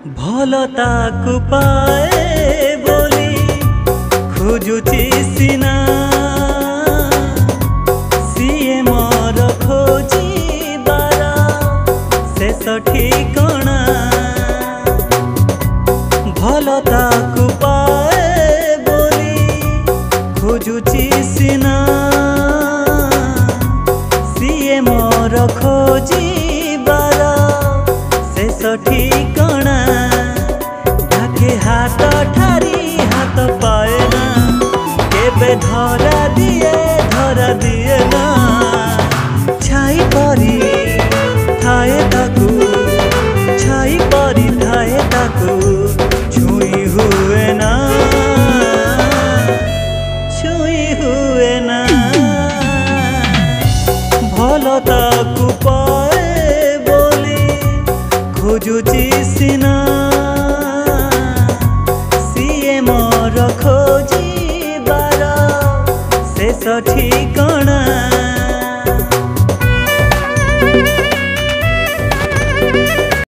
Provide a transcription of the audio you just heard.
भलताकु पाए बोली खोजुची सिना सीए मोर खोजिबार शेष ठिकणा भलताकु पाए बोली खोजुची सिना सीए मोर खोजिबार शेष ठिकणा ढाके हाथ ठारी हाथ पाएना केबे धरा दिए ना छाई परी थाए ताकू छाई परी थाए ताकू छुई हुए ना भलताकु पाए बोली खोजुची सिना सीए मोर खोजिबार शेष ठिकणा।